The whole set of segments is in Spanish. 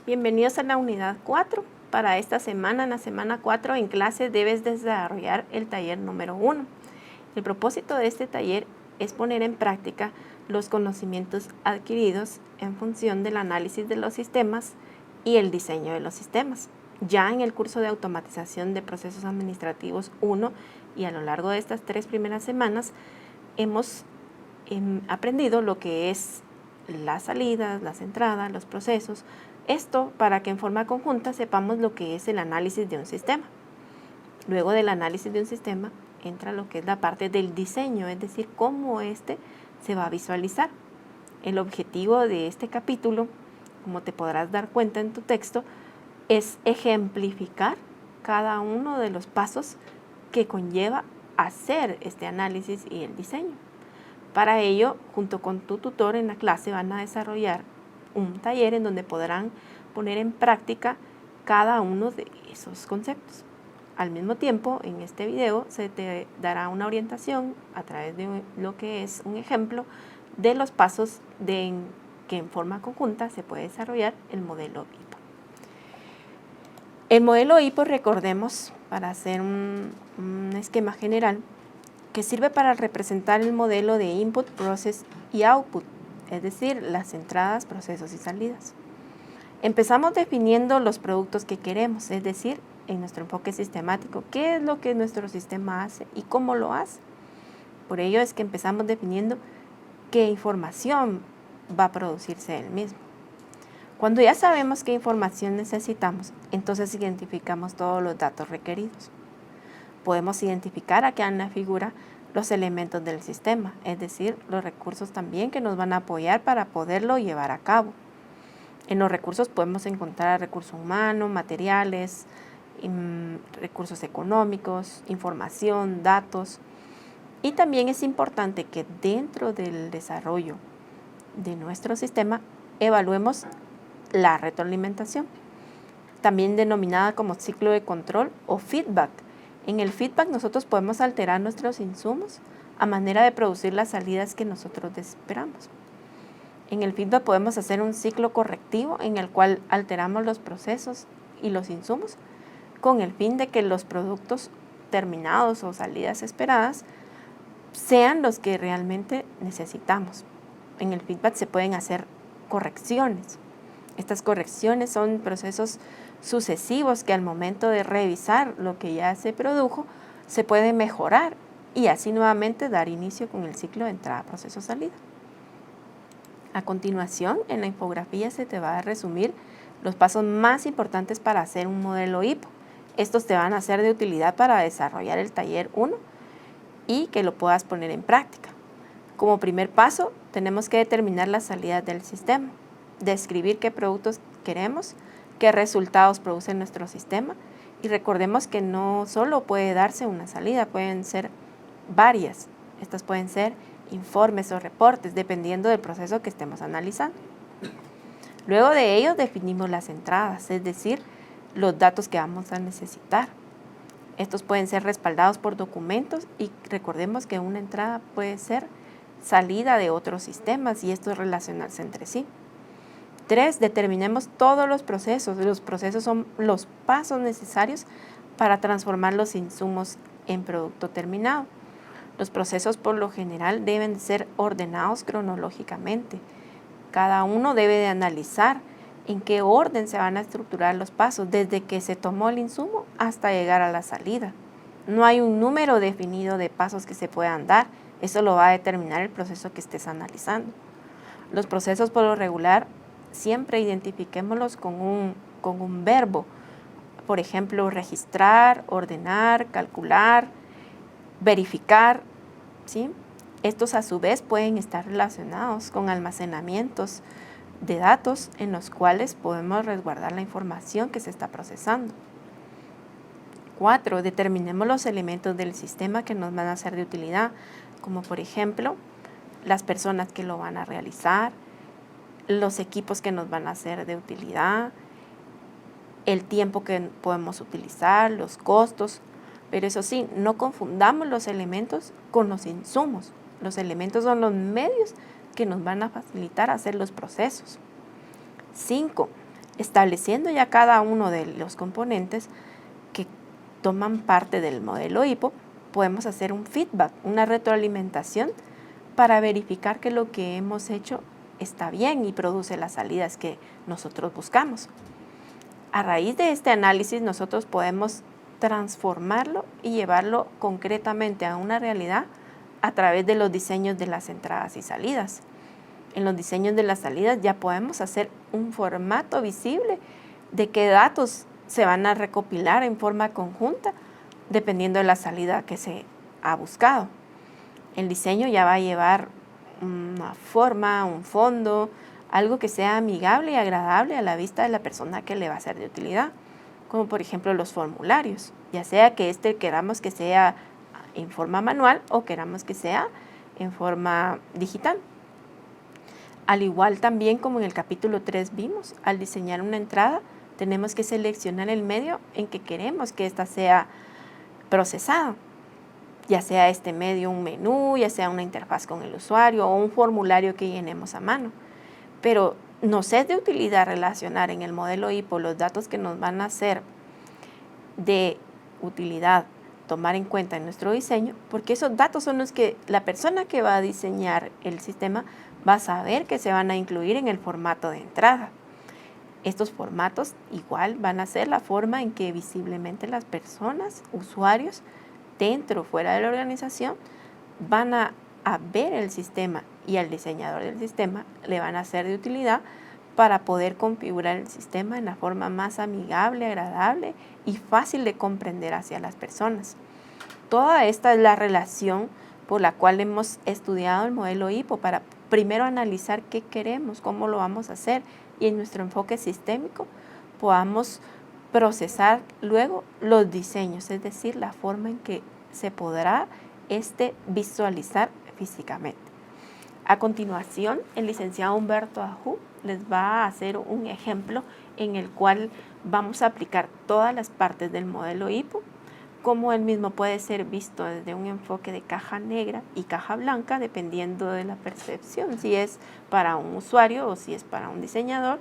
Bienvenidos a la unidad 4. Para esta semana, en la semana 4 en clase, debes desarrollar el taller número 1. El propósito de este taller es poner en práctica los conocimientos adquiridos en función del análisis de los sistemas y el diseño de los sistemas. Ya en el curso de automatización de procesos administrativos 1 y a lo largo de estas 3 primeras semanas hemos aprendido lo que es las salidas, las entradas, los procesos. Esto para que en forma conjunta sepamos lo que es el análisis de un sistema. Luego del análisis de un sistema entra lo que es la parte del diseño, es decir, cómo este se va a visualizar. El objetivo de este capítulo, como te podrás dar cuenta en tu texto, es ejemplificar cada uno de los pasos que conlleva hacer este análisis y el diseño. Para ello, junto con tu tutor en la clase van a desarrollar un taller en donde podrán poner en práctica cada uno de esos conceptos. Al mismo tiempo, en este video se te dará una orientación a través de lo que es un ejemplo de los pasos que en forma conjunta se puede desarrollar el modelo IPO. El modelo IPO, recordemos, para hacer un esquema general, que sirve para representar el modelo de input, process y output, es decir, las entradas, procesos y salidas. Empezamos definiendo los productos que queremos, es decir, en nuestro enfoque sistemático, qué es lo que nuestro sistema hace y cómo lo hace. Por ello es que empezamos definiendo qué información va a producirse del mismo. Cuando ya sabemos qué información necesitamos, entonces identificamos todos los datos requeridos. Podemos identificar acá en la figura los elementos del sistema, es decir, los recursos también que nos van a apoyar para poderlo llevar a cabo. En los recursos podemos encontrar recursos humanos, materiales, recursos económicos, información, datos. Y también es importante que dentro del desarrollo de nuestro sistema evaluemos la retroalimentación, también denominada como ciclo de control o feedback. En el feedback nosotros podemos alterar nuestros insumos a manera de producir las salidas que nosotros esperamos. En el feedback podemos hacer un ciclo correctivo en el cual alteramos los procesos y los insumos con el fin de que los productos terminados o salidas esperadas sean los que realmente necesitamos. En el feedback se pueden hacer correcciones. Estas correcciones son procesos sucesivos que al momento de revisar lo que ya se produjo se puede mejorar y así nuevamente dar inicio con el ciclo de entrada, proceso, salida. A continuación, en la infografía se te va a resumir los pasos más importantes para hacer un modelo IPO. Estos te van a ser de utilidad para desarrollar el taller 1 y que lo puedas poner en práctica. Como primer paso, tenemos que determinar las salidas del sistema, describir qué productos queremos, qué resultados produce nuestro sistema y recordemos que no solo puede darse una salida, pueden ser varias. Estas pueden ser informes o reportes dependiendo del proceso que estemos analizando. Luego de ello definimos las entradas, es decir, los datos que vamos a necesitar. Estos pueden ser respaldados por documentos y recordemos que una entrada puede ser salida de otros sistemas y esto es relacionarse entre sí. 3. Determinemos todos los procesos. Los procesos son los pasos necesarios para transformar los insumos en producto terminado. Los procesos por lo general deben ser ordenados cronológicamente. Cada uno debe de analizar en qué orden se van a estructurar los pasos, desde que se tomó el insumo hasta llegar a la salida. No hay un número definido de pasos que se puedan dar, eso lo va a determinar el proceso que estés analizando. Los procesos por lo regular siempre identifiquémoslos con un verbo. Por ejemplo, registrar, ordenar, calcular, verificar, ¿sí? Estos a su vez pueden estar relacionados con almacenamientos de datos en los cuales podemos resguardar la información que se está procesando. 4. Determinemos los elementos del sistema que nos van a ser de utilidad, como por ejemplo, las personas que lo van a realizar, los equipos que nos van a ser de utilidad, el tiempo que podemos utilizar, los costos, pero eso sí, no confundamos los elementos con los insumos. Los elementos son los medios que nos van a facilitar hacer los procesos. 5. estableciendo ya cada uno de los componentes que toman parte del modelo HIPPO, podemos hacer un feedback, una retroalimentación para verificar que lo que hemos hecho está bien y produce las salidas que nosotros buscamos. A raíz de este análisis nosotros podemos transformarlo y llevarlo concretamente a una realidad a través de los diseños de las entradas y salidas. En los diseños de las salidas ya podemos hacer un formato visible de qué datos se van a recopilar en forma conjunta dependiendo de la salida que se ha buscado. El diseño ya va a llevar una forma, un fondo, algo que sea amigable y agradable a la vista de la persona que le va a ser de utilidad, como por ejemplo los formularios, ya sea que queramos que sea en forma manual o queramos que sea en forma digital. Al igual también como en el capítulo 3 vimos, al diseñar una entrada tenemos que seleccionar el medio en que queremos que ésta sea procesada, ya sea este medio un menú, ya sea una interfaz con el usuario o un formulario que llenemos a mano. Pero nos es de utilidad relacionar en el modelo HIPPO los datos que nos van a ser de utilidad tomar en cuenta en nuestro diseño, porque esos datos son los que la persona que va a diseñar el sistema va a saber que se van a incluir en el formato de entrada. Estos formatos igual van a ser la forma en que visiblemente las personas, usuarios, dentro o fuera de la organización, van a ver el sistema y al diseñador del sistema le van a ser de utilidad para poder configurar el sistema en la forma más amigable, agradable y fácil de comprender hacia las personas. Toda esta es la relación por la cual hemos estudiado el modelo HIPPO para primero analizar qué queremos, cómo lo vamos a hacer y en nuestro enfoque sistémico podamos procesar luego los diseños, es decir, la forma en que se podrá visualizar físicamente. A continuación, el licenciado Humberto Ajú les va a hacer un ejemplo en el cual vamos a aplicar todas las partes del modelo HIPPO, como el mismo puede ser visto desde un enfoque de caja negra y caja blanca, dependiendo de la percepción, si es para un usuario o si es para un diseñador,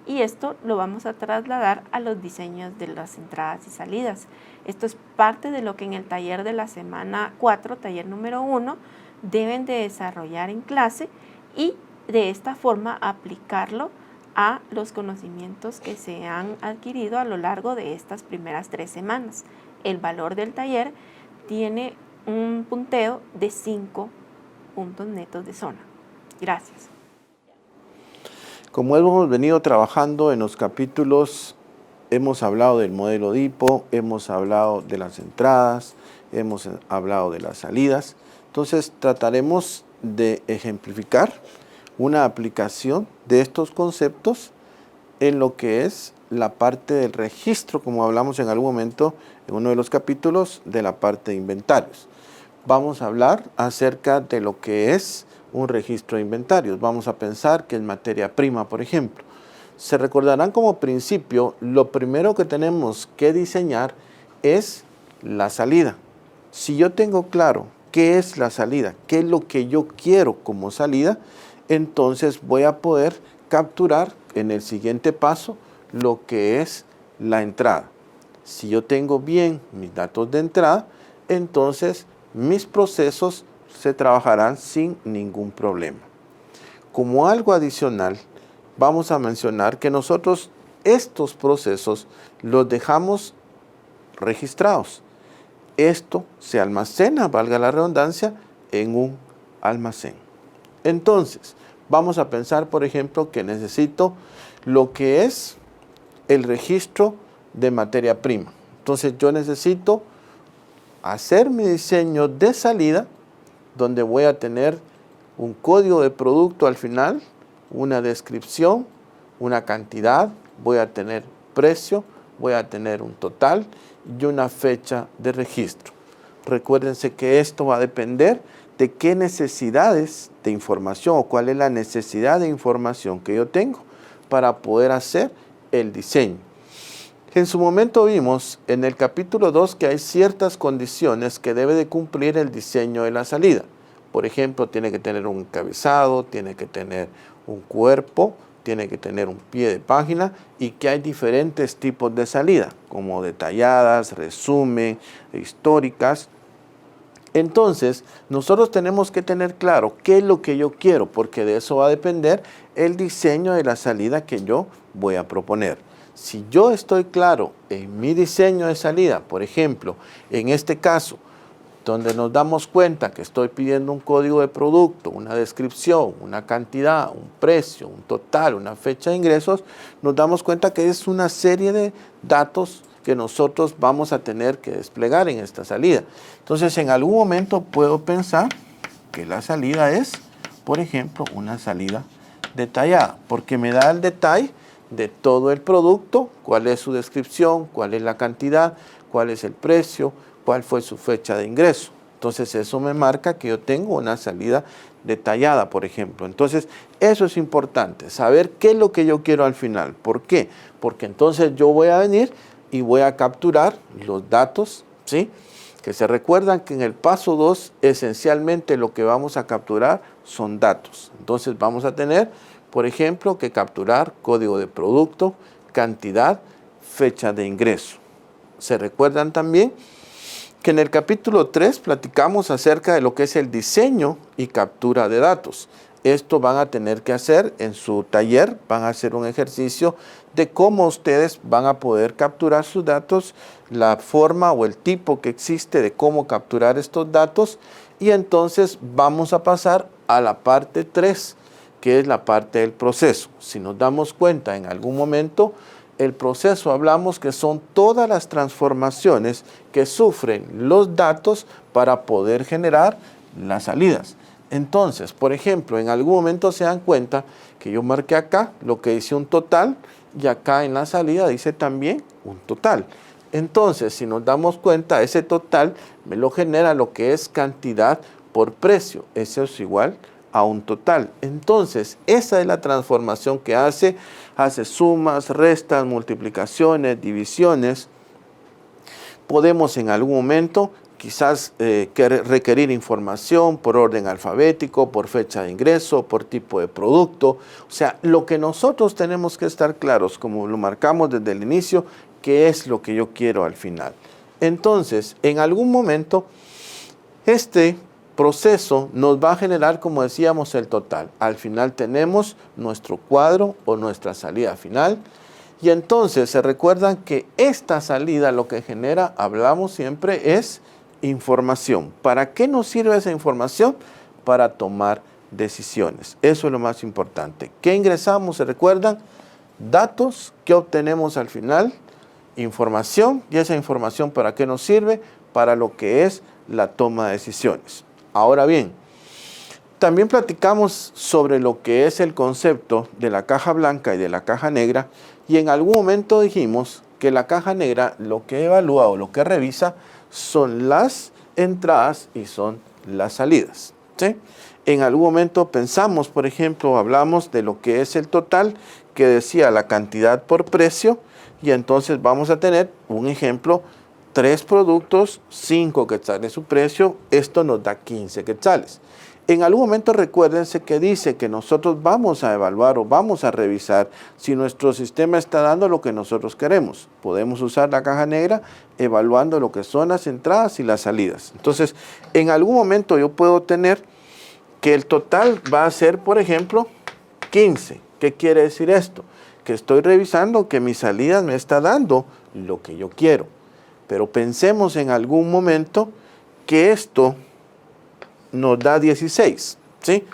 y esto lo vamos a trasladar a los diseños de las entradas y salidas. Esto es parte de lo que en el taller de la semana 4, taller número 1, deben de desarrollar en clase y de esta forma aplicarlo a los conocimientos que se han adquirido a lo largo de estas primeras 3 semanas. El valor del taller tiene un punteo de 5 puntos netos de zona. Gracias. Como hemos venido trabajando en los capítulos, hemos hablado del modelo HIPPO, hemos hablado de las entradas, hemos hablado de las salidas. Entonces trataremos de ejemplificar una aplicación de estos conceptos en lo que es la parte del registro, como hablamos en algún momento en uno de los capítulos de la parte de inventarios. Vamos a hablar acerca de lo que es un registro de inventarios. Vamos a pensar que es materia prima, por ejemplo. Se recordarán como principio, lo primero que tenemos que diseñar es la salida. Si yo tengo claro qué es la salida, qué es lo que yo quiero como salida, entonces voy a poder capturar en el siguiente paso lo que es la entrada. Si yo tengo bien mis datos de entrada, entonces mis procesos se trabajarán sin ningún problema. Como algo adicional, vamos a mencionar que nosotros estos procesos los dejamos registrados. Esto se almacena, valga la redundancia, en un almacén. Entonces, vamos a pensar, por ejemplo, que necesito lo que es el registro de materia prima. Entonces, yo necesito hacer mi diseño de salida, donde voy a tener un código de producto al final, una descripción, una cantidad, voy a tener precio, voy a tener un total y una fecha de registro. Recuérdense que esto va a depender de qué necesidades de información o cuál es la necesidad de información que yo tengo para poder hacer el diseño. En su momento vimos en el capítulo 2 que hay ciertas condiciones que debe de cumplir el diseño de la salida. Por ejemplo, tiene que tener un encabezado, tiene que tener un cuerpo tiene que tener un pie de página y que hay diferentes tipos de salida, como detalladas, resumen, históricas. Entonces, nosotros tenemos que tener claro qué es lo que yo quiero, porque de eso va a depender el diseño de la salida que yo voy a proponer. Si yo estoy claro en mi diseño de salida, por ejemplo, en este caso, donde nos damos cuenta que estoy pidiendo un código de producto, una descripción, una cantidad, un precio, un total, una fecha de ingresos, nos damos cuenta que es una serie de datos que nosotros vamos a tener que desplegar en esta salida. Entonces, en algún momento puedo pensar que la salida es, por ejemplo, una salida detallada, porque me da el detalle de todo el producto, cuál es su descripción, cuál es la cantidad, cuál es el precio, cuál fue su fecha de ingreso. Entonces, eso me marca que yo tengo una salida detallada, por ejemplo. Entonces, eso es importante, saber qué es lo que yo quiero al final. ¿Por qué? Porque entonces yo voy a venir y voy a capturar los datos, ¿sí? Que se recuerdan que en el paso 2, esencialmente lo que vamos a capturar son datos. Entonces, vamos a tener, por ejemplo, que capturar código de producto, cantidad, fecha de ingreso. ¿Se recuerdan también? Que en el capítulo 3 platicamos acerca de lo que es el diseño y captura de datos. Esto van a tener que hacer en su taller, van a hacer un ejercicio de cómo ustedes van a poder capturar sus datos, la forma o el tipo que existe de cómo capturar estos datos, y entonces vamos a pasar a la parte 3, que es la parte del proceso. Si nos damos cuenta en algún momento, el proceso hablamos que son todas las transformaciones que sufren los datos para poder generar las salidas. Entonces, por ejemplo, en algún momento se dan cuenta que yo marqué acá lo que dice un total y acá en la salida dice también un total. Entonces, si nos damos cuenta, ese total me lo genera lo que es cantidad por precio. Eso es igual a un total. Entonces, esa es la transformación que hace sumas, restas, multiplicaciones, divisiones. Podemos en algún momento quizás requerir información por orden alfabético, por fecha de ingreso, por tipo de producto. O sea, lo que nosotros tenemos que estar claros, como lo marcamos desde el inicio, qué es lo que yo quiero al final. Entonces, en algún momento, este proceso nos va a generar, como decíamos, el total. Al final tenemos nuestro cuadro o nuestra salida final. Y entonces se recuerdan que esta salida lo que genera, hablamos siempre, es información. ¿Para qué nos sirve esa información? Para tomar decisiones. Eso es lo más importante. ¿Qué ingresamos? ¿Se recuerdan? Datos. ¿Qué obtenemos al final? Información. ¿Y esa información para qué nos sirve? Para lo que es la toma de decisiones. Ahora bien, también platicamos sobre lo que es el concepto de la caja blanca y de la caja negra, y en algún momento dijimos que la caja negra lo que evalúa o lo que revisa son las entradas y son las salidas, ¿sí? En algún momento pensamos, por ejemplo, hablamos de lo que es el total, que decía la cantidad por precio, y entonces vamos a tener un ejemplo: 3 productos, 5 quetzales su precio, esto nos da 15 quetzales. En algún momento recuérdense que dice que nosotros vamos a evaluar o vamos a revisar si nuestro sistema está dando lo que nosotros queremos. Podemos usar la caja negra evaluando lo que son las entradas y las salidas. Entonces, en algún momento yo puedo tener que el total va a ser, por ejemplo, 15. ¿Qué quiere decir esto? Que estoy revisando que mi salida me está dando lo que yo quiero. Pero pensemos en algún momento que esto nos da 16, ¿sí?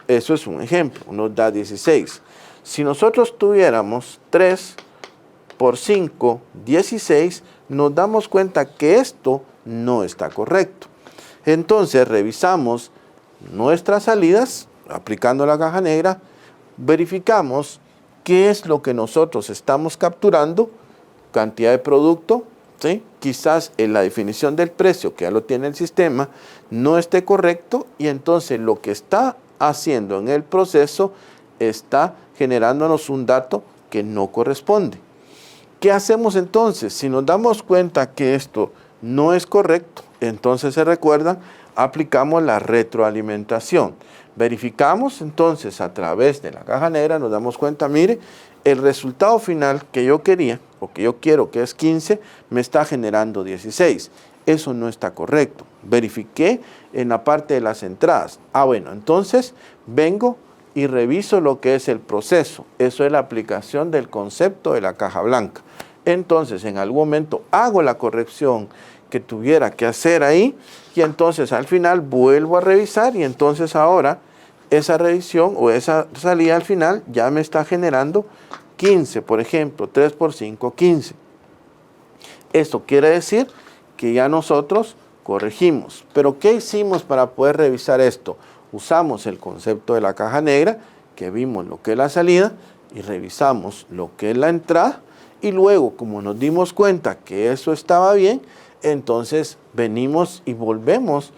Eso es un ejemplo, nos da 16. Si nosotros tuviéramos 3 por 5, 16, nos damos cuenta que esto no está correcto. Entonces revisamos nuestras salidas, aplicando la caja negra, verificamos qué es lo que nosotros estamos capturando, cantidad de producto, ¿sí? Quizás en la definición del precio, que ya lo tiene el sistema, no esté correcto, y entonces lo que está haciendo en el proceso está generándonos un dato que no corresponde. ¿Qué hacemos entonces? Si nos damos cuenta que esto no es correcto Entonces, se recuerdan, aplicamos la retroalimentación. Verificamos entonces a través de la caja negra, nos damos cuenta, mire, el resultado final que yo quería, o que yo quiero, que es 15, me está generando 16. Eso no está correcto. Verifiqué en la parte de las entradas. Bueno, entonces vengo y reviso lo que es el proceso. Eso es la aplicación del concepto de la caja blanca. Entonces, en algún momento hago la corrección que tuviera que hacer ahí, y entonces al final vuelvo a revisar, y entonces ahora esa revisión o esa salida al final ya me está generando 15, por ejemplo, 3 por 5, 15. Esto quiere decir que ya nosotros corregimos. Pero ¿qué hicimos para poder revisar esto? Usamos el concepto de la caja negra, que vimos lo que es la salida, y revisamos lo que es la entrada, y luego, como nos dimos cuenta que eso estaba bien, entonces venimos y volvemos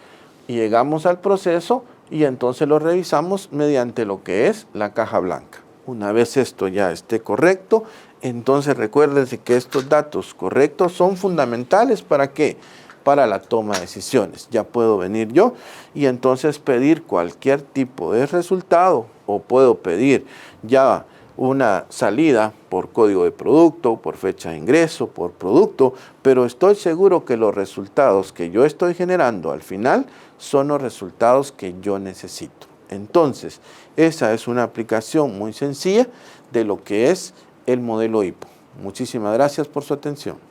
y llegamos al proceso, y entonces lo revisamos mediante lo que es la caja blanca. Una vez esto ya esté correcto, entonces recuérdense que estos datos correctos son fundamentales. ¿Para qué? Para la toma de decisiones. Ya puedo venir yo y entonces pedir cualquier tipo de resultado, o puedo pedir ya una salida por código de producto, por fecha de ingreso, por producto, pero estoy seguro que los resultados que yo estoy generando al final son los resultados que yo necesito. Entonces, esa es una aplicación muy sencilla de lo que es el modelo HIPPO. Muchísimas gracias por su atención.